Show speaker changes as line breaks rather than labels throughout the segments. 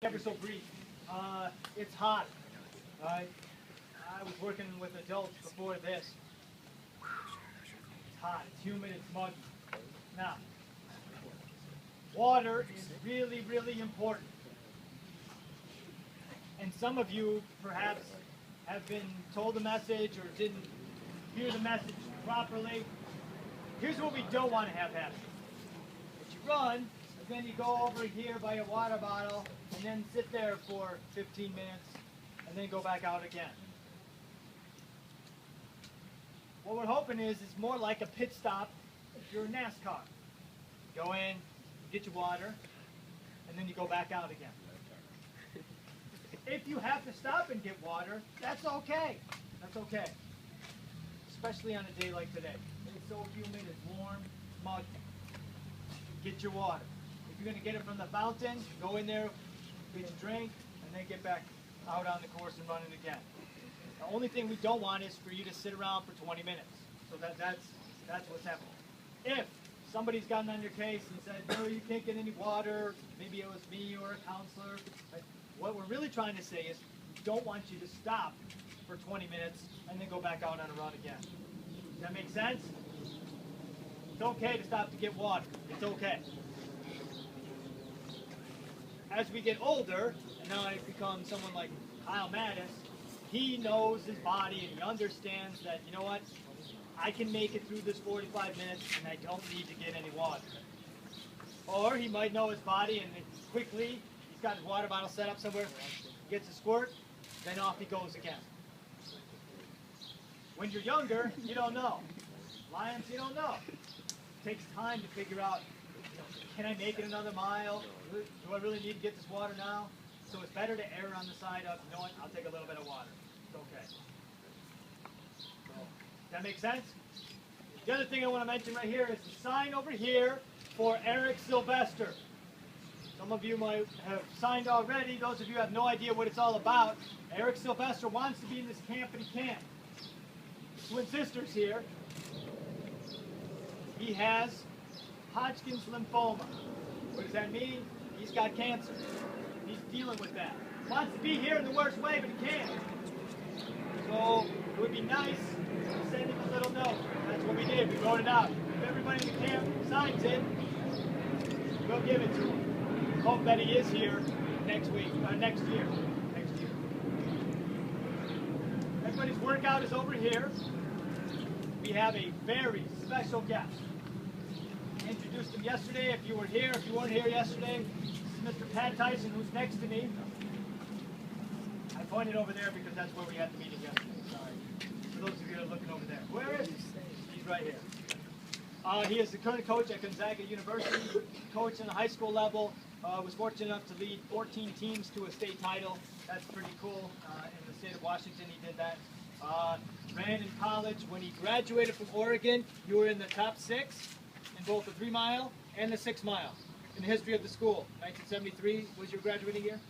Ever so brief. It's hot. I was working with adults before this. It's hot, it's humid, it's muggy. Now, water is really, really important. And some of you perhaps have been told the message or didn't hear the message properly. Here's what we don't want to have happen. That you run, and then you go over here by your water bottle, and then sit there for 15 minutes, and then go back out again. What we're hoping is it's more like a pit stop if you're in NASCAR. You go in, you get your water, and then you go back out again. If you have to stop and get water, that's okay. That's okay. Especially on a day like today. It's so humid, it's warm, it's muggy. Get your water. If you're going to get it from the fountain, go in there, get a drink, and then get back out on the course and run it again. The only thing we don't want is for you to sit around for 20 minutes. So that's what's happening. If somebody's gotten on your case and said, no, you can't get any water, maybe it was me or a counselor, what we're really trying to say is we don't want you to stop for 20 minutes and then go back out on a run again. Does that make sense? It's okay to stop to get water. It's okay. As we get older, and now I become someone like Kyle Mattis, he knows his body and he understands that, you know what, I can make it through this 45 minutes and I don't need to get any water. Or he might know his body and quickly, he's got his water bottle set up somewhere, gets a squirt, then off he goes again. When you're younger, you don't know. Lions, you don't know. It takes time to figure out, can I make it another mile? Do I really need to get this water now? So it's better to err on the side of, you know what, I'll take a little bit of water. It's okay. So, that make sense? The other thing I want to mention right here is the sign over here for Eric Sylvester. Some of you might have signed already. Those of you who have no idea what it's all about. Eric Sylvester wants to be in this camp, but he can't. Twin sisters here. He has Hodgkin's lymphoma. What does that mean? He's got cancer. He's dealing with that. Wants to be here in the worst way, but he can't. So it would be nice to send him a little note. That's what we did. We wrote it out. If everybody in the camp signs it, we'll give it to him. Hope that he is here next week, next year. Everybody's workout is over here. We have a very special guest. I introduced him yesterday. If you were here, if you weren't here yesterday, this is Mr. Pat Tyson, who's next to me. I pointed over there because that's where we had the meeting yesterday. Sorry. For those of you that are looking over there. Where is he? He's right here. He is the current coach at Gonzaga University, coach in the high school level. Was fortunate enough to lead 14 teams to a state title. That's pretty cool. In the state of Washington, he did that. Ran in college. When he graduated from Oregon, you were in the top 6 in both the 3 mile and the 6 mile in the history of the school. 1973 was your graduating year.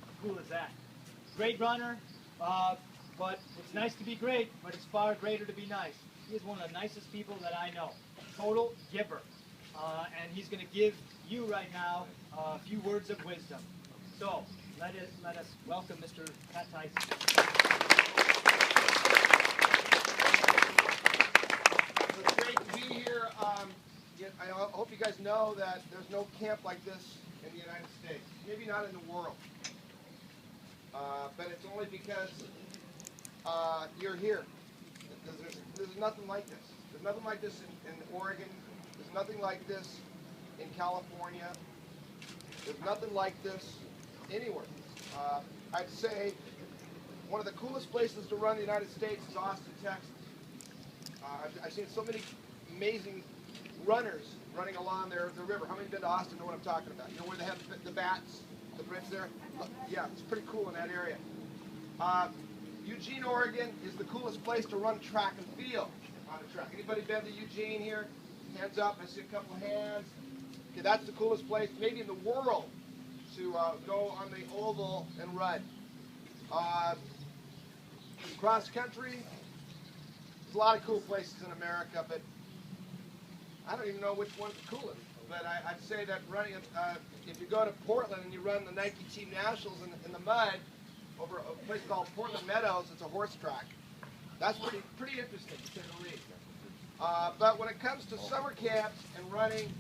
How cool is that? Great runner, but it's nice to be great, but it's far greater to be nice. He is one of the nicest people that I know. Total giver. And he's going to give you right now a few words of wisdom. So let us welcome Mr. Pat Tyson.
It's great to be here. I hope you guys know that there's no camp like this in the United States. Maybe not in the world. But it's only because you're here. There's nothing like this. There's nothing like this in Oregon. There's nothing like this in California. There's nothing like this anywhere. I'd say one of the coolest places to run in the United States is Austin, Texas. I've seen so many amazing runners running along the river. How many have been to Austin know what I'm talking about? You know where they have the bats, the bridge there? Yeah, it's pretty cool in that area. Eugene, Oregon is the coolest place to run track and field on a track. Anybody been to Eugene here? Hands up. I see a couple hands. Okay, that's the coolest place maybe in the world to go on the oval and run. Cross country, there's a lot of cool places in America, but I don't even know which one's the coolest. but I'd say that running, if you go to Portland and you run the Nike Team Nationals in the mud over a place called Portland Meadows, it's a horse track. That's pretty interesting, to say the least. But when it comes to summer camps and running,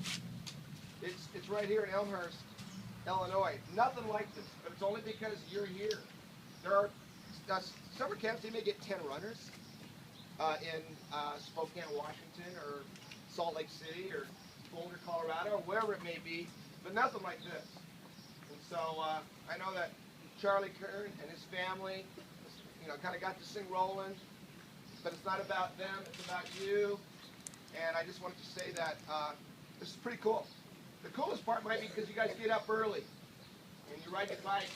it's right here in Elmhurst, Illinois. Nothing like this, but it's only because you're here. There are summer camps, they may get 10 runners in Spokane, Washington, or Salt Lake City, or Boulder, Colorado, or wherever it may be, but nothing like this. And so I know that Charlie Kern and his family, kind of got this thing rolling, but it's not about them, it's about you. And I just wanted to say that this is pretty cool. The coolest part might be because you guys get up early and you ride your bike.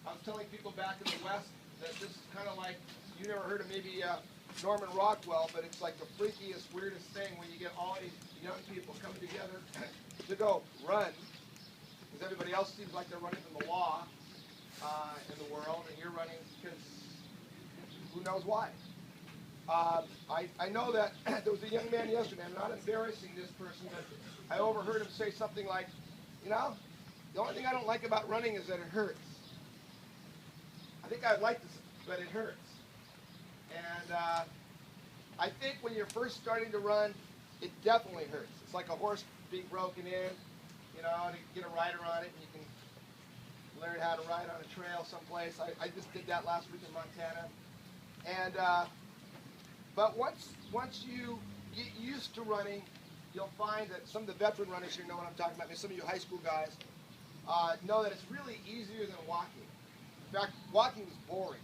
I was telling people back in the West that this is kind of like, you never heard of maybe Norman Rockwell, but it's like the freakiest, weirdest thing when you get all these young people coming together to go run, because everybody else seems like they're running from the law in the world, and you're running because who knows why. I know that there was a young man yesterday, I'm not embarrassing this person, but I overheard him say something like, the only thing I don't like about running is that it hurts. I think I'd like this, but it hurts. And I think when you're first starting to run, it definitely hurts. It's like a horse being broken in, to get a rider on it, and you can learn how to ride on a trail someplace. I just did that last week in Montana. And but once you get used to running, you'll find that some of the veteran runners here know what I'm talking about. Maybe some of you high school guys know that it's really easier than walking. In fact, walking is boring.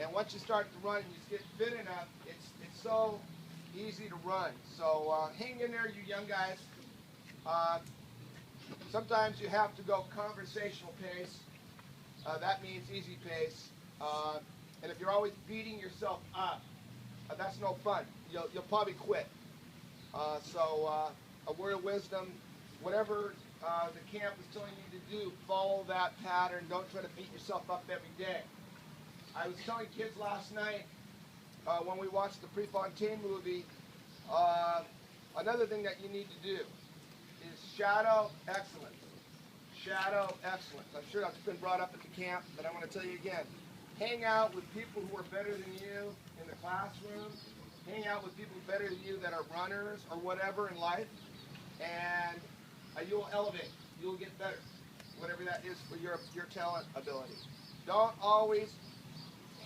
And once you start to run and you get fit enough, it's so easy to run. So hang in there, you young guys. Sometimes you have to go conversational pace. That means easy pace. And if you're always beating yourself up, that's no fun. You'll probably quit. So a word of wisdom, whatever the camp is telling you to do, follow that pattern. Don't try to beat yourself up every day. I was telling kids last night when we watched the Prefontaine movie, another thing that you need to do is shadow excellence. Shadow excellence. I'm sure that's been brought up at the camp, but I want to tell you again. Hang out with people who are better than you in the classroom. Hang out with people better than you that are runners or whatever in life, and you'll elevate. You'll get better, whatever that is for your talent ability. Don't always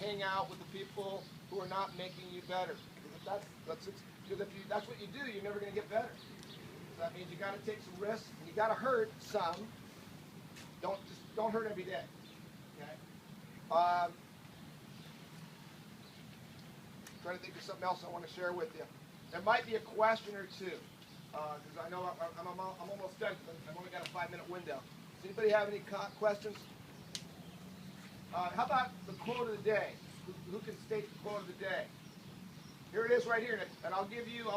hang out with the people who are not making you better. Because if that's what you do, you're never going to get better. So that means you got to take some risks, and you got to hurt some. Don't hurt every day. Okay. Trying to think of something else I want to share with you. There might be a question or two, because I know I'm almost done. I've only got a 5-minute window. Does anybody have any questions? How about the quote of the day? Who can state the quote of the day? Here it is right here, and I'll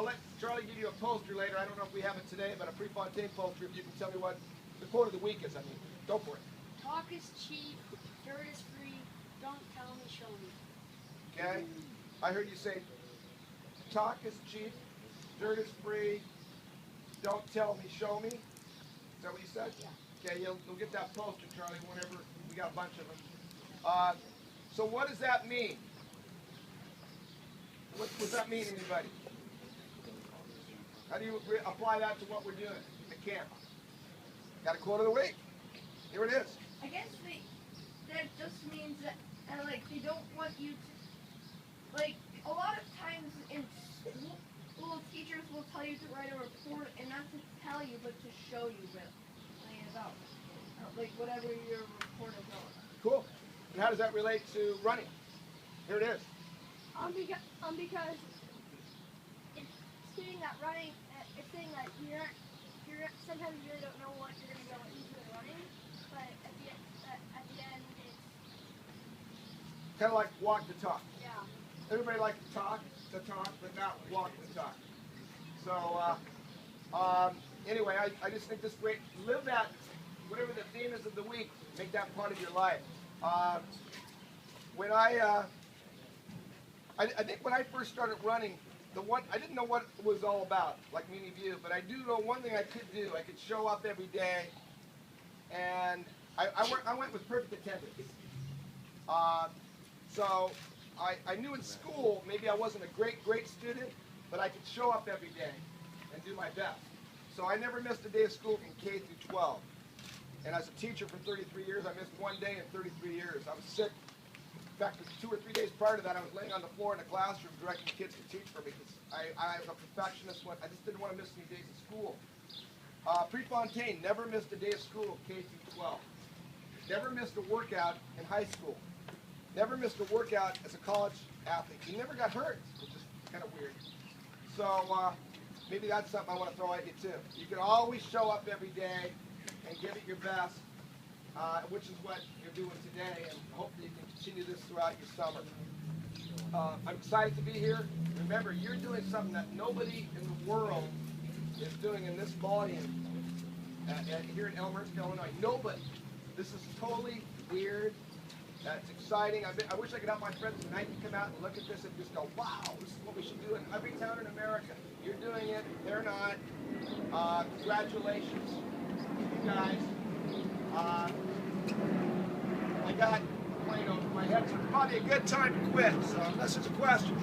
let Charlie give you a poster later. I don't know if we have it today, but a Prefontaine poster, if you can tell me what the quote of the week is. Go for it.
Talk is cheap, dirt is free, don't tell me, show me.
Okay? I heard you say, talk is cheap, dirt is free, don't tell me, show me. Is that what you said?
Yeah.
Okay, you'll get that poster, Charlie, whenever we got a bunch of them. So what does that mean? What does that mean, anybody? How do you apply that to what we're doing at camp? Got a quote of the week. Here it is.
I guess that just means that, they don't want you to, a lot of times in school, teachers will tell you to write a report, and not to tell you, but to show you what it's about. Whatever your report is about.
Cool. And how does that relate to running? Here it is.
Because it's saying that running, it's saying that sometimes you really don't know what you're going to go into running, but at the end it's
Kind of like walk the talk.
yeah.
Everybody likes to talk, but not walk the talk. So anyway, I just think this is great. Live that, whatever the theme is of the week, make that part of your life. When I think when I first started running, I didn't know what it was all about, like many of you, but I do know one thing I could do. I could show up every day, and I went with perfect attendance. So I knew in school maybe I wasn't a great student, but I could show up every day and do my best. So I never missed a day of school from K through 12. And as a teacher for 33 years, I missed one day in 33 years. I was sick. In fact, 2 or 3 days prior to that, I was laying on the floor in the classroom directing kids to teach for me because I was a perfectionist. I just didn't want to miss any days of school. Prefontaine never missed a day of school K through 12. Never missed a workout in high school. Never missed a workout as a college athlete. He never got hurt, which is kind of weird. So maybe that's something I want to throw at you too. You can always show up every day and give it your best, which is what you're doing today, and hopefully you can continue this throughout your summer. I'm excited to be here. Remember, you're doing something that nobody in the world is doing in this volume here in Elmhurst, Illinois. Nobody. This is totally weird. That's exciting. I wish I could have my friends tonight to come out and look at this and just go, wow, this is what we should do in every town in America. You're doing it. They're not. Congratulations, you guys. I got a plane over my head, so it's probably a good time to quit. So unless there's a question.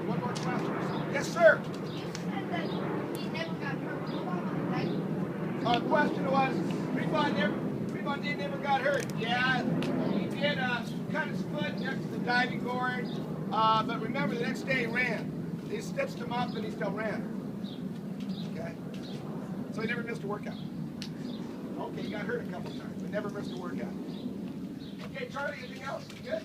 One more question. Yes, sir.
You said that he never got hurt. What about
The question was, Prefontaine never got hurt. Yeah, he did cut his foot next to the diving board. But remember, the next day he ran. They stitched him up and he still ran. Okay? So he never missed a workout. Okay, he got hurt a couple times, but never missed a workout. Okay, Charlie, anything else? Good?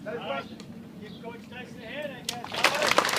Another question?
Give Coach Tyson a hand, I guess.